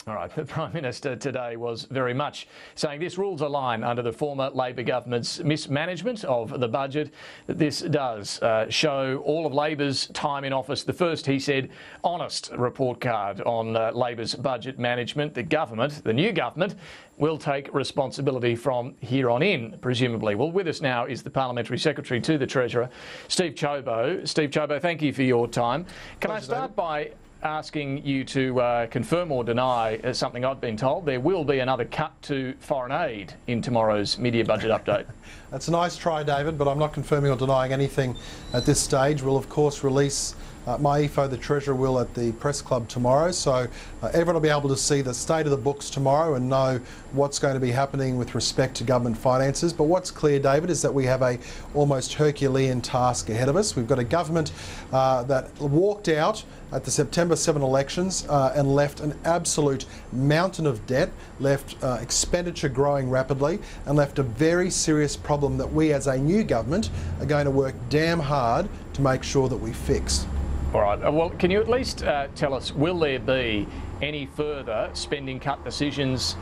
All right, the Prime Minister today was very much saying this rules a line under the former Labor government's mismanagement of the budget. This does show all of Labor's time in office. The first, he said, honest report card on Labor's budget management. The government, the new government, will take responsibility from here on in, presumably. Well, with us now is the Parliamentary Secretary to the Treasurer, Steve Ciobo. Steve Ciobo, thank you for your time. Can I start by asking you to confirm or deny something I've been told? There will be another cut to foreign aid in tomorrow's media budget update. That's a nice try, David, but I'm not confirming or denying anything at this stage. We'll, of course, release MYEFO, the Treasurer, will at the Press Club tomorrow, so everyone will be able to see the state of the books tomorrow and know what's going to be happening with respect to government finances. But what's clear, David, is that we have a almost Herculean task ahead of us. We've got a government that walked out at the September 7 elections and left an absolute mountain of debt, left expenditure growing rapidly, and left a very serious problem that we as a new government are going to work damn hard to make sure that we fix. All right. Well, can you at least tell us, will there be any further spending cut decisions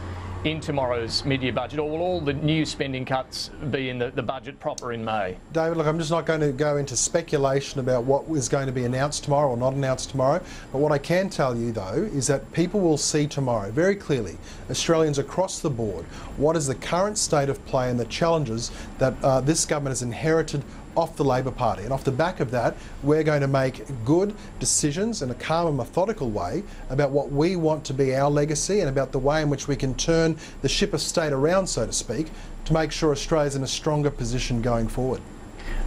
in tomorrow's media budget, or will all the new spending cuts be in the budget proper in May? David, look, I'm just not going to go into speculation about what is going to be announced tomorrow or not announced tomorrow. But what I can tell you, though, is that people will see tomorrow very clearly, Australians across the board, what is the current state of play and the challenges that this government has inherited off the Labor Party. And off the back of that, we're going to make good decisions in a calm and methodical way about what we want to be our legacy and about the way in which we can turn the ship of state around, so to speak, to make sure Australia's in a stronger position going forward.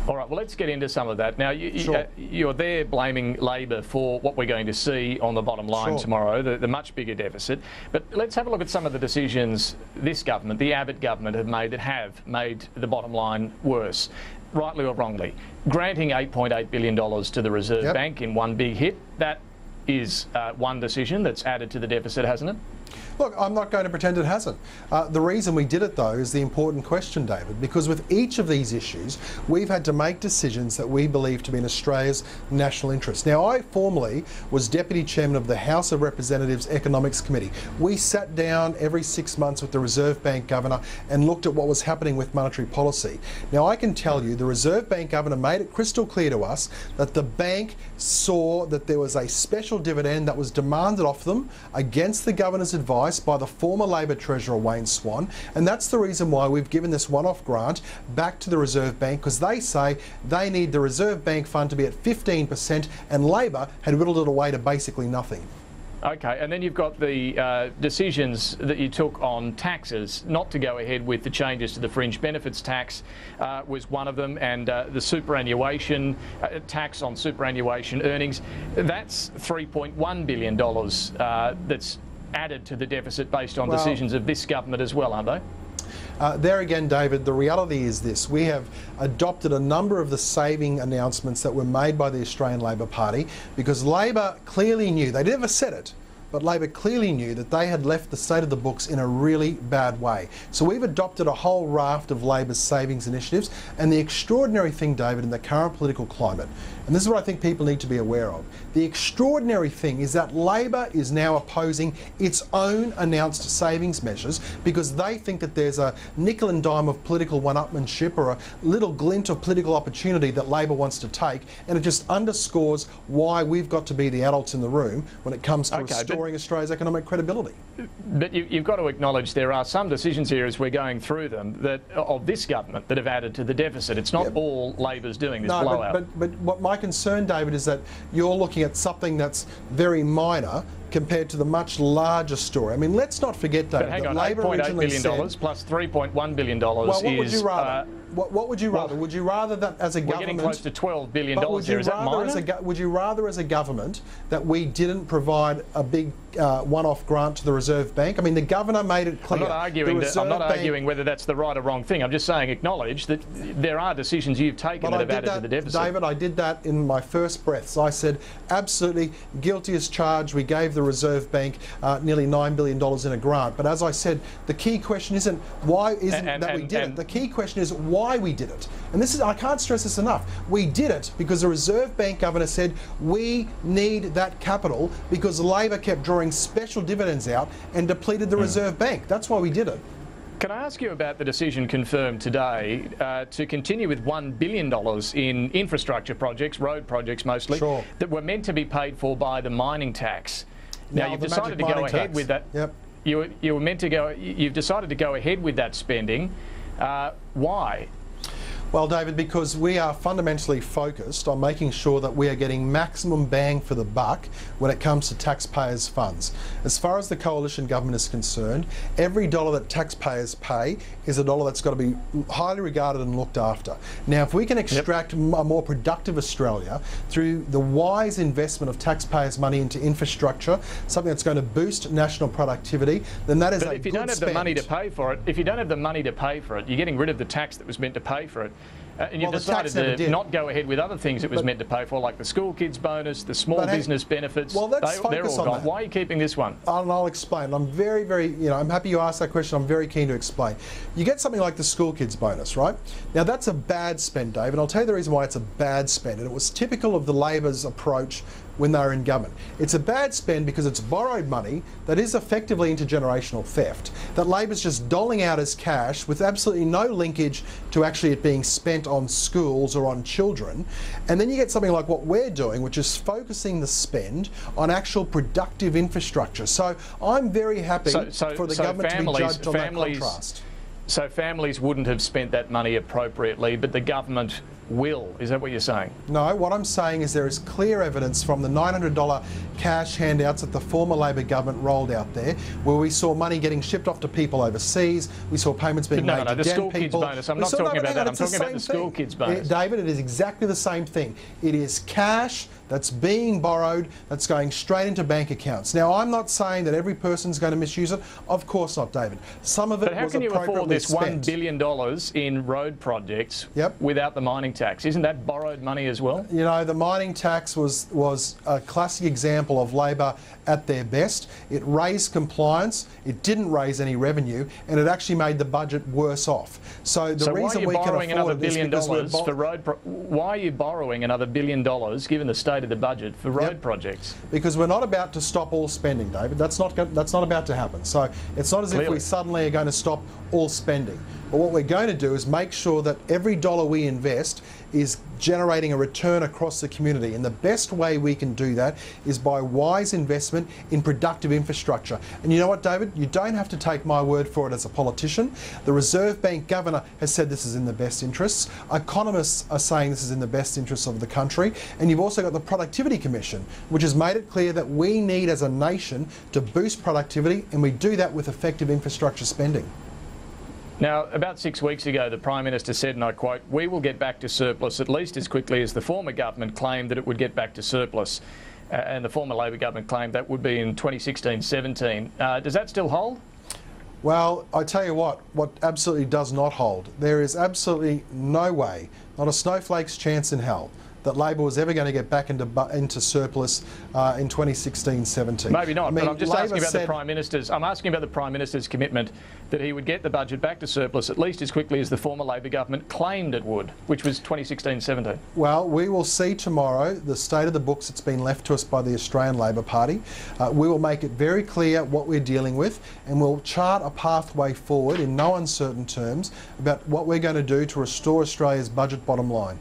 All right, well, let's get into some of that. Now, you're there blaming Labor for what we're going to see on the bottom line tomorrow, the much bigger deficit. But let's have a look at some of the decisions this government, the Abbott government, have made the bottom line worse, rightly or wrongly. Granting $8.8 billion to the Reserve Bank in one big hit, that is one decision that's added to the deficit, hasn't it? Look, I'm not going to pretend it hasn't. The reason we did it, though, is the important question, David, because with each of these issues, we've had to make decisions that we believe to be in Australia's national interest. Now, I formerly was Deputy Chairman of the House of Representatives Economics Committee. We sat down every 6 months with the Reserve Bank Governor and looked at what was happening with monetary policy. Now, I can tell you the Reserve Bank Governor made it crystal clear to us that the bank saw that there was a special dividend that was demanded off them against the Governor's advice by the former Labor Treasurer Wayne Swan, and that's the reason why we've given this one-off grant back to the Reserve Bank, because they say they need the Reserve Bank fund to be at 15% and Labor had whittled it away to basically nothing. Okay, and then you've got the decisions that you took on taxes, not to go ahead with the changes to the fringe benefits tax was one of them, and the superannuation tax on superannuation earnings. That's $3.1 billion that's added to the deficit based on decisions of this government as well, aren't they? There again, David, the reality is this. We have adopted a number of the saving announcements that were made by the Australian Labor Party because Labor clearly knew, they never said it, but Labor clearly knew that they had left the state of the books in a really bad way. So we've adopted a whole raft of Labor's savings initiatives, and the extraordinary thing, David, in the current political climate, and this is what I think people need to be aware of, the extraordinary thing is that Labor is now opposing its own announced savings measures because they think that there's a nickel and dime of political one-upmanship or a little glint of political opportunity that Labor wants to take, and it just underscores why we've got to be the adults in the room when it comes to restoring Australia's economic credibility. But you've got to acknowledge there are some decisions here as we're going through them that of this government that have added to the deficit. It's not all Labor's doing, this blowout. But what my concern, David, is that you're looking at something that's very minor compared to the much larger story. I mean, let's not forget, David, but hang on, Labor $8.8 billion plus $3.1 billion well, what is... would you rather? What would you rather? Would you rather that as a government... We're getting close to $12 billion here. Is that minor? Would you rather as a government that we didn't provide a big one-off grant to the Reserve Bank? I mean, the Governor made it clear. I'm not arguing whether that's the right or wrong thing. I'm just saying acknowledge that there are decisions you've taken that have added to the deficit. David, I did that in my first breaths. I said, absolutely guilty as charged. We gave the Reserve Bank nearly $9 billion in a grant. But as I said, the key question isn't why isn't that we did it. The key question is why why we did it. And this is, I can't stress this enough. We did it because the Reserve Bank Governor said we need that capital because Labor kept drawing special dividends out and depleted the Reserve Bank. That's why we did it. Can I ask you about the decision confirmed today to continue with $1 billion in infrastructure projects, road projects mostly, Sure. that were meant to be paid for by the mining tax? Now you've decided to go ahead with that. Yep. You were meant to go. You've decided to go ahead with that spending. Why? Well, David, because we are fundamentally focused on making sure that we are getting maximum bang for the buck when it comes to taxpayers' funds. As far as the coalition government is concerned, every dollar that taxpayers pay is a dollar that's got to be highly regarded and looked after. Now, if we can extract a more productive Australia through the wise investment of taxpayers' money into infrastructure, something that's going to boost national productivity, then that is a good spend. But if you don't have the money to pay for it, you're getting rid of the tax that was meant to pay for it. And you've decided to not go ahead with other things it was meant to pay for, like the school kids bonus, the small business benefits. Well, they're all gone. Why are you keeping this one? I'll explain. I'm very, I'm happy you asked that question. I'm very keen to explain. You get something like the school kids bonus, right? Now, that's a bad spend, Dave, and I'll tell you the reason why it's a bad spend. And it was typical of the Labor's approach when they were in government. It's a bad spend because it's borrowed money that is effectively intergenerational theft, that Labor's just doling out as cash with absolutely no linkage to actually it being spent on schools or on children. And then you get something like what we're doing, which is focusing the spend on actual productive infrastructure. So I'm very happy for the government to be judged on that contrast. So families wouldn't have spent that money appropriately, but the government will. Is that what you're saying? No, what I'm saying is there is clear evidence from the $900 cash handouts that the former Labor government rolled out there, where we saw money getting shipped off to people overseas, we saw payments being made to the school people. Kids bonus. I'm not talking about that. I'm talking about the school kids bonus. David, it is exactly the same thing. It is cash that's being borrowed, that's going straight into bank accounts. Now, I'm not saying that every person's going to misuse it. Of course not, David. Some of it was appropriately spent. But how can you afford this $1 billion in road projects without the mining tax? Isn't that borrowed money as well? You know, the mining tax was a classic example of Labor at their best. It raised compliance, it didn't raise any revenue, and it actually made the budget worse off. So the reason we can afford it is because why are you borrowing another $1 billion, given the state of the budget, for road projects? Because we're not about to stop all spending, David. That's not about to happen. So it's not as if we suddenly are going to stop all spending. But what we're going to do is make sure that every dollar we invest is generating a return across the community. And the best way we can do that is by wise investment in productive infrastructure. And you know what, David? You don't have to take my word for it as a politician. The Reserve Bank Governor has said this is in the best interests. Economists are saying this is in the best interests of the country. And you've also got the Productivity Commission, which has made it clear that we need as a nation to boost productivity, and we do that with effective infrastructure spending. Now, about 6 weeks ago, the Prime Minister said, and I quote, "We will get back to surplus at least as quickly as the former government claimed that it would get back to surplus." And the former Labor government claimed that would be in 2016-17. Does that still hold? Well, I tell you what absolutely does not hold. There is absolutely no way, not a snowflake's chance in hell, that Labor was ever going to get back into surplus in 2016-17. Maybe not, but I'm just asking about the Prime Minister's. I'm asking about the Prime Minister's commitment that he would get the budget back to surplus at least as quickly as the former Labor government claimed it would, which was 2016-17. Well, we will see tomorrow the state of the books that's been left to us by the Australian Labor Party. We will make it very clear what we're dealing with, and we'll chart a pathway forward in no uncertain terms about what we're going to do to restore Australia's budget bottom line.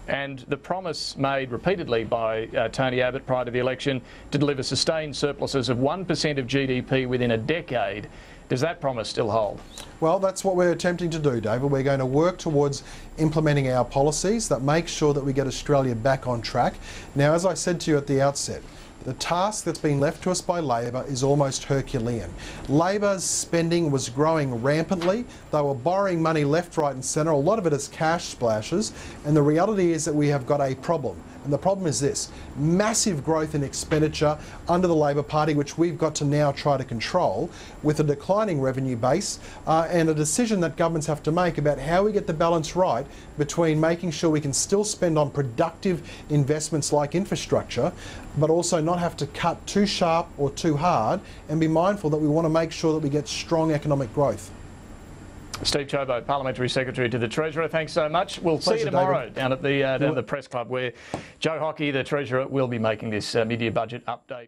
And the promise made repeatedly by Tony Abbott prior to the election to deliver sustained surpluses of 1% of GDP within a decade, does that promise still hold? Well, that's what we're attempting to do, David. We're going to work towards implementing our policies that make sure that we get Australia back on track. Now, as I said to you at the outset, the task that's been left to us by Labor is almost Herculean. Labor's spending was growing rampantly. They were borrowing money left, right and centre. A lot of it is cash splashes. And the reality is that we have got a problem. And the problem is this: massive growth in expenditure under the Labor Party, which we've got to now try to control, with a declining revenue base and a decision that governments have to make about how we get the balance right between making sure we can still spend on productive investments like infrastructure, but also not have to cut too sharp or too hard, and be mindful that we want to make sure that we get strong economic growth. Steve Ciobo, Parliamentary Secretary to the Treasurer, thanks so much. We'll see you tomorrow down at the Press Club, where Joe Hockey, the Treasurer, will be making this mid-year budget update.